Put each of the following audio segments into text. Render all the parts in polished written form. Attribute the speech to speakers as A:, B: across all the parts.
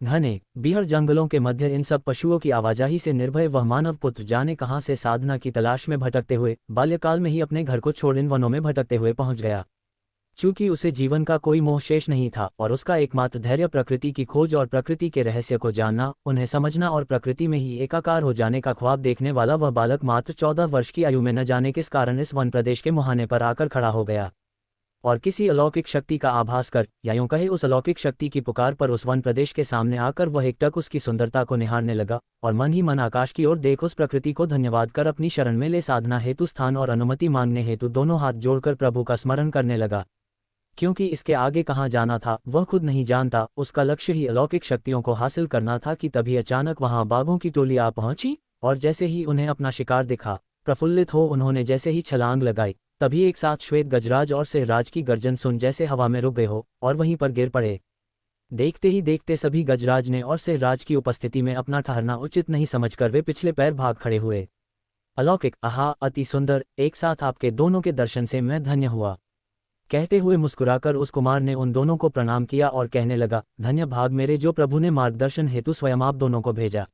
A: घने बीहड़ जंगलों के मध्य इन सब पशुओं की आवाजाही से निर्भय वह मानव पुत्र जाने कहाँ से साधना की तलाश में भटकते हुए बाल्यकाल में ही अपने घर को छोड़ इन वनों में भटकते हुए पहुंच गया। चूंकि उसे जीवन का कोई मोह शेष नहीं था और उसका एकमात्र धैर्य प्रकृति की खोज और प्रकृति के रहस्य को जानना, उन्हें समझना और प्रकृति में ही एकाकार हो जाने का ख्वाब देखने वाला वह बालक मात्र 14 वर्ष की आयु में न जाने किस कारण इस वन प्रदेश के मुहाने पर आकर खड़ा हो गया और किसी अलौकिक शक्ति का आभास कर, या यूं कहे उस अलौकिक शक्ति की पुकार पर उस वन प्रदेश के सामने आकर वह एकटक उसकी सुंदरता को निहारने लगा और मन ही मन आकाश की ओर देख उस प्रकृति को धन्यवाद कर अपनी शरण में ले साधना हेतु स्थान और अनुमति मांगने हेतु दोनों हाथ जोड़कर प्रभु का स्मरण करने लगा। क्योंकि इसके आगे कहाँ जाना था वह खुद नहीं जानता, उसका लक्ष्य ही अलौकिक शक्तियों को हासिल करना था कि तभी अचानक वहां बाघों की टोली आ पहुंची और जैसे ही उन्हें अपना शिकार दिखा, प्रफुल्लित हो उन्होंने जैसे ही छलांग लगाई, तभी एक साथ श्वेत गजराज और सिंहराज की गर्जन सुन जैसे हवा में रुके हो और वहीं पर गिर पड़े। देखते ही देखते सभी गजराज ने और सिंहराज की उपस्थिति में अपना ठहरना उचित नहीं समझकर वे पिछले पैर भाग खड़े हुए। अलौकिक, आहा, अति सुंदर, एक साथ आपके दोनों के दर्शन से मैं धन्य हुआ। कहते हुए मुस्कुराकर उस कुमार ने उन दोनों को प्रणाम किया और कहने लगा, धन्य भाग मेरे जो प्रभु ने मार्गदर्शन हेतु स्वयं आप दोनों को भेजा।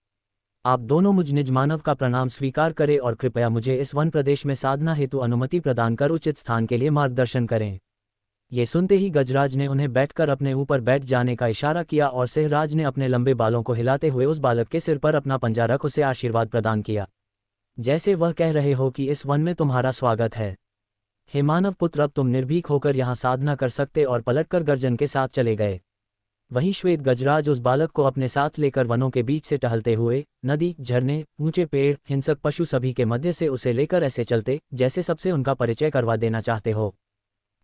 A: आप दोनों मुझ निज मानव का प्रणाम स्वीकार करें और कृपया मुझे इस वन प्रदेश में साधना हेतु अनुमति प्रदान कर उचित स्थान के लिए मार्गदर्शन करें। ये सुनते ही गजराज ने उन्हें बैठकर अपने ऊपर बैठ जाने का इशारा किया और सिंहराज ने अपने लंबे बालों को हिलाते हुए उस बालक के सिर पर अपना पंजा रख उसे आशीर्वाद प्रदान किया, जैसे वह कह रहे हो कि इस वन में तुम्हारा स्वागत है। हे मानव पुत्र, अब तुम निर्भीक होकर यहाँ साधना कर सकते और पलटकर गर्जन के साथ चले गए। वहीं श्वेत गजराज उस बालक को अपने साथ लेकर वनों के बीच से टहलते हुए नदी, झरने, ऊंचे पेड़, हिंसक पशु सभी के मध्य से उसे लेकर ऐसे चलते जैसे सबसे उनका परिचय करवा देना चाहते हो।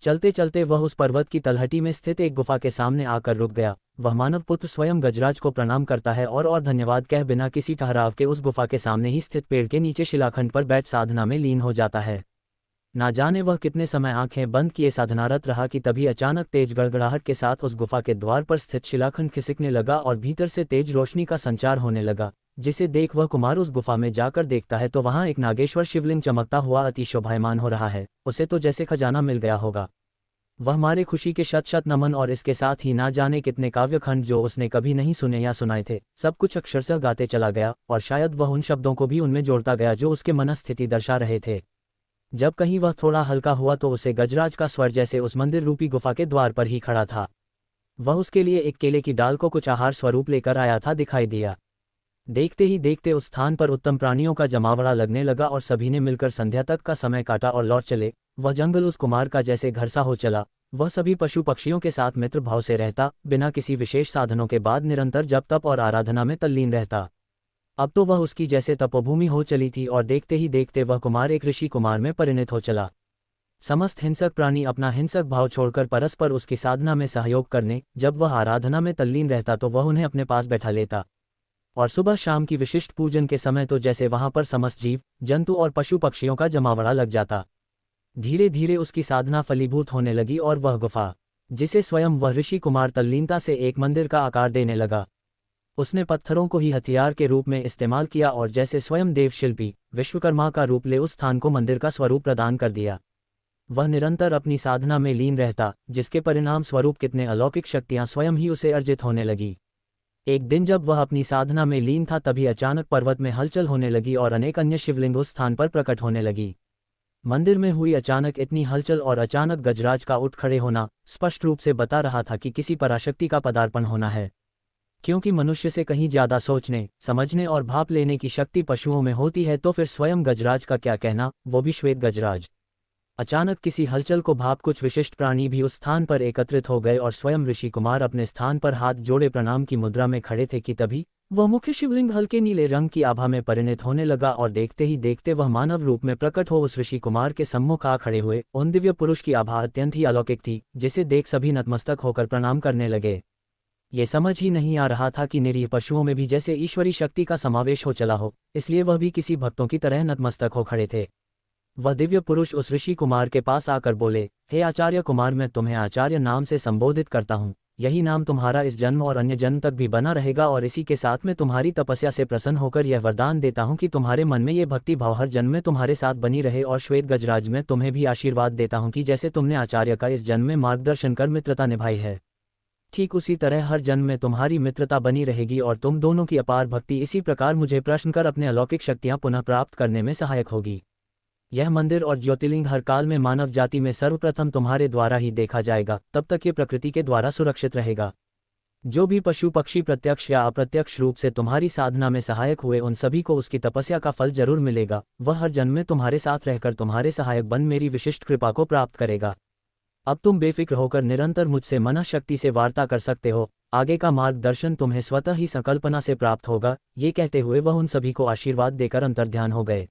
A: चलते चलते वह उस पर्वत की तलहटी में स्थित एक गुफा के सामने आकर रुक गया। वह मानव पुत्र स्वयं गजराज को प्रणाम करता है और धन्यवाद कह बिना किसी ठहराव के उस गुफा के सामने ही स्थित पेड़ के नीचे शिलाखंड पर बैठ साधना में लीन हो जाता है। ना जाने वह कितने समय आंखें बंद किए साधनारत रहा कि तभी अचानक तेज गड़गड़ाहट के साथ उस गुफा के द्वार पर स्थित शिलाखंड खिसकने लगा और भीतर से तेज रोशनी का संचार होने लगा, जिसे देख वह कुमार उस गुफा में जाकर देखता है तो वहां एक नागेश्वर शिवलिंग चमकता हुआ अति शोभायमान हो रहा है। उसे तो जैसे खजाना मिल गया होगा। वह मारे खुशी के शत शत नमन और इसके साथ ही ना जाने कितने काव्यखंड जो उसने कभी नहीं सुने या सुनाए थे, सब कुछ अक्षरशः गाते चला गया और शायद वह उन शब्दों को भी उनमें जोड़ता गया जो उसके मनस्थिति दर्शा रहे थे। जब कहीं वह थोड़ा हल्का हुआ तो उसे गजराज का स्वर जैसे उस मंदिर रूपी गुफा के द्वार पर ही खड़ा था। वह उसके लिए एक केले की डाल को कुछ आहार स्वरूप लेकर आया था दिखाई दिया। देखते ही देखते उस स्थान पर उत्तम प्राणियों का जमावड़ा लगने लगा और सभी ने मिलकर संध्या तक का समय काटा और लौट चले। वह जंगल उस कुमार का जैसे घर सा हो चला। वह सभी पशु पक्षियों के साथ मित्र भाव से रहता, बिना किसी विशेष साधनों के बाद निरंतर जप तप और आराधना में तल्लीन रहता। अब तो वह उसकी जैसे तपोभूमि हो चली थी और देखते ही देखते वह कुमार एक ऋषि कुमार में परिणत हो चला। समस्त हिंसक प्राणी अपना हिंसक भाव छोड़कर परस्पर उसकी साधना में सहयोग करने, जब वह आराधना में तल्लीन रहता तो वह उन्हें अपने पास बैठा लेता और सुबह शाम की विशिष्ट पूजन के समय तो जैसे वहां पर समस्त जीव जंतु और पशु पक्षियों का जमावड़ा लग जाता। धीरे धीरे उसकी साधना फलीभूत होने लगी और वह गुफा, जिसे स्वयं वह ऋषि कुमार तल्लीनता से एक मंदिर का आकार देने लगा। उसने पत्थरों को ही हथियार के रूप में इस्तेमाल किया और जैसे स्वयं देव शिल्पी विश्वकर्मा का रूप ले उस स्थान को मंदिर का स्वरूप प्रदान कर दिया। वह निरंतर अपनी साधना में लीन रहता, जिसके परिणाम स्वरूप कितने अलौकिक शक्तियां स्वयं ही उसे अर्जित होने लगी। एक दिन जब वह अपनी साधना में लीन था तभी अचानक पर्वत में हलचल होने लगी और अनेक अन्य शिवलिंग उस स्थान पर प्रकट होने लगी। मंदिर में हुई अचानक इतनी हलचल और अचानक गजराज का उठ खड़े होना स्पष्ट रूप से बता रहा था कि किसी पराशक्ति का पदार्पण होना है, क्योंकि मनुष्य से कहीं ज्यादा सोचने, समझने और भाप लेने की शक्ति पशुओं में होती है तो फिर स्वयं गजराज का क्या कहना, वो भी श्वेत गजराज। अचानक किसी हलचल को भाप कुछ विशिष्ट प्राणी भी उस स्थान पर एकत्रित हो गए और स्वयं ऋषि कुमार अपने स्थान पर हाथ जोड़े प्रणाम की मुद्रा में खड़े थे कि तभी वह मुख्य शिवलिंग हल्के नीले रंग की आभा में परिणत होने लगा और देखते ही देखते वह मानव रूप में प्रकट हो उस ऋषि कुमार के सम्मुख आ खड़े हुए। उन दिव्य पुरुष की आभा अत्यंत ही अलौकिक थी, जिसे देख सभी नतमस्तक होकर प्रणाम करने लगे। ये समझ ही नहीं आ रहा था कि निरीह पशुओं में भी जैसे ईश्वरी शक्ति का समावेश हो चला हो, इसलिए वह भी किसी भक्तों की तरह नतमस्तक हो खड़े थे। वह दिव्य पुरुष उस ऋषि कुमार के पास आकर बोले, हे आचार्य कुमार, मैं तुम्हें आचार्य नाम से संबोधित करता हूँ। यही नाम तुम्हारा इस जन्म और अन्य जन्म तक भी बना रहेगा और इसी के साथ में तुम्हारी तपस्या से प्रसन्न होकर यह वरदान देता हूँ कि तुम्हारे मन में ये भक्ति भाव हर जन्म में तुम्हारे साथ बनी रहे। और श्वेत गजराज में तुम्हें भी आशीर्वाद देता हूँ कि जैसे तुमने आचार्य का इस जन्म में मार्गदर्शन कर मित्रता निभाई है, ठीक उसी तरह हर जन्म में तुम्हारी मित्रता बनी रहेगी और तुम दोनों की अपार भक्ति इसी प्रकार मुझे प्रश्न कर अपने अलौकिक शक्तियां पुनः प्राप्त करने में सहायक होगी। यह मंदिर और ज्योतिर्लिंग हर काल में मानव जाति में सर्वप्रथम तुम्हारे द्वारा ही देखा जाएगा, तब तक ये प्रकृति के द्वारा सुरक्षित रहेगा। जो भी पशु पक्षी प्रत्यक्ष या अप्रत्यक्ष रूप से तुम्हारी साधना में सहायक हुए उन सभी को उसकी तपस्या का फल जरूर मिलेगा। वह हर जन्म में तुम्हारे साथ रहकर तुम्हारे सहायक बन मेरी विशिष्ट कृपा को प्राप्त करेगा। अब तुम बेफिक्र होकर निरंतर मुझसे मनःशक्ति से वार्ता कर सकते हो। आगे का मार्गदर्शन तुम्हें स्वतः ही संकल्पना से प्राप्त होगा। ये कहते हुए वह उन सभी को आशीर्वाद देकर अंतर्ध्यान हो गए।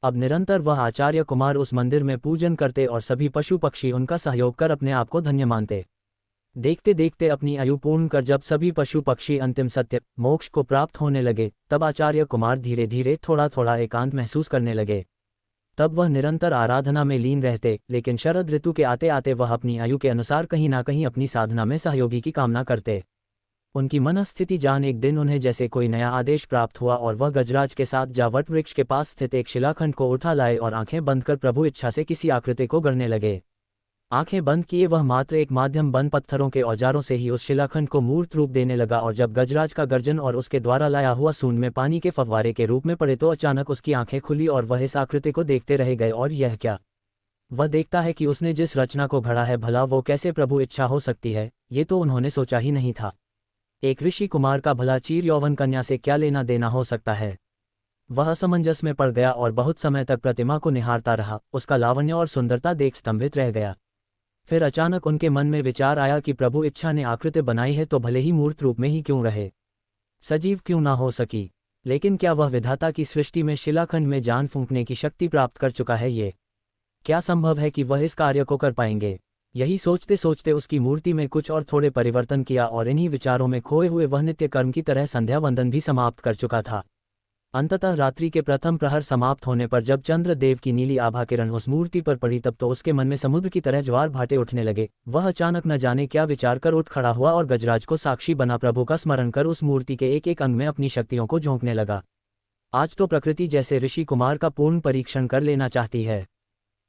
A: अब निरंतर वह आचार्य कुमार उस मंदिर में पूजन करते और सभी पशु पक्षी उनका सहयोग कर अपने आप को धन्य मानते। देखते देखते अपनी आयु पूर्ण कर जब सभी पशु पक्षी अंतिम सत्य मोक्ष को प्राप्त होने लगे, तब आचार्य कुमार धीरे धीरे थोड़ा थोड़ा एकांत महसूस करने लगे। तब वह निरंतर आराधना में लीन रहते, लेकिन शरद ऋतु के आते आते वह अपनी आयु के अनुसार कहीं ना कहीं अपनी साधना में सहयोगी की कामना करते। उनकी मनस्थिति जान एक दिन उन्हें जैसे कोई नया आदेश प्राप्त हुआ और वह गजराज के साथ जा वट वृक्ष के पास स्थित एक शिलाखंड को उठा लाए और आंखें बंद कर प्रभु इच्छा से किसी आकृति को गढ़ने लगे। आंखें बंद किए वह मात्र एक माध्यम बन पत्थरों के औजारों से ही उस शिलाखंड को मूर्त रूप देने लगा और जब गजराज का गर्जन और उसके द्वारा लाया हुआ सूंड में पानी के फव्वारे के रूप में पड़े तो अचानक उसकी आंखें खुली और वह इस आकृति को देखते रह गए। और यह क्या? वह देखता है कि उसने जिस रचना को घड़ा है भला वो कैसे प्रभु इच्छा हो सकती है, ये तो उन्होंने सोचा ही नहीं था। एक ऋषि कुमार का भला चीर यौवन कन्या से क्या लेना देना हो सकता है? वह असमंजस में पड़ गया और बहुत समय तक प्रतिमा को निहारता रहा। उसका लावण्य और सुंदरता देख स्तंभित रह गया। फिर अचानक उनके मन में विचार आया कि प्रभु इच्छा ने आकृति बनाई है तो भले ही मूर्त रूप में ही क्यों रहे, सजीव क्यों ना हो सकी। लेकिन क्या वह विधाता की सृष्टि में शिलाखंड में जान फूंकने की शक्ति प्राप्त कर चुका है? ये क्या संभव है कि वह इस कार्य को कर पाएंगे? यही सोचते सोचते उसकी मूर्ति में कुछ और थोड़े परिवर्तन किया और इन्हीं विचारों में खोए हुए वह नित्य कर्म की तरह संध्या वंदन भी समाप्त कर चुका था। अंततः रात्रि के प्रथम प्रहर समाप्त होने पर जब चंद्रदेव की नीली आभा किरण उस मूर्ति पर पड़ी तब तो उसके मन में समुद्र की तरह ज्वार भाटे उठने लगे। वह अचानक न जाने क्या विचार कर उठ खड़ा हुआ और गजराज को साक्षी बना प्रभु का स्मरण कर उस मूर्ति के एक एक अंग में अपनी शक्तियों को झोंकने लगा। आज तो प्रकृति जैसे ऋषि कुमार का पूर्ण परीक्षण कर लेना चाहती है।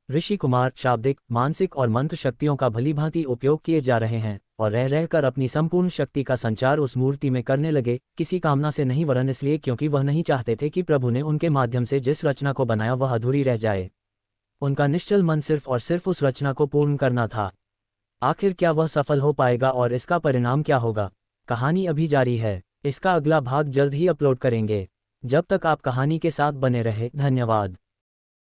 A: ऋषि कुमार शाब्दिक, मानसिक और मंत्र शक्तियों का भलीभांति उपयोग किए जा रहे हैं और रह रहकर अपनी संपूर्ण शक्ति का संचार उस मूर्ति में करने लगे, किसी कामना से नहीं वरन इसलिए क्योंकि वह नहीं चाहते थे कि प्रभु ने उनके माध्यम से जिस रचना को बनाया वह अधूरी रह जाए। उनका निश्चल मन सिर्फ और सिर्फ उस रचना को पूर्ण करना था। आखिर क्या वह सफल हो पाएगा और इसका परिणाम क्या होगा? कहानी अभी जारी है। इसका अगला भाग जल्द ही अपलोड करेंगे। जब तक आप कहानी के साथ बने रहे, धन्यवाद।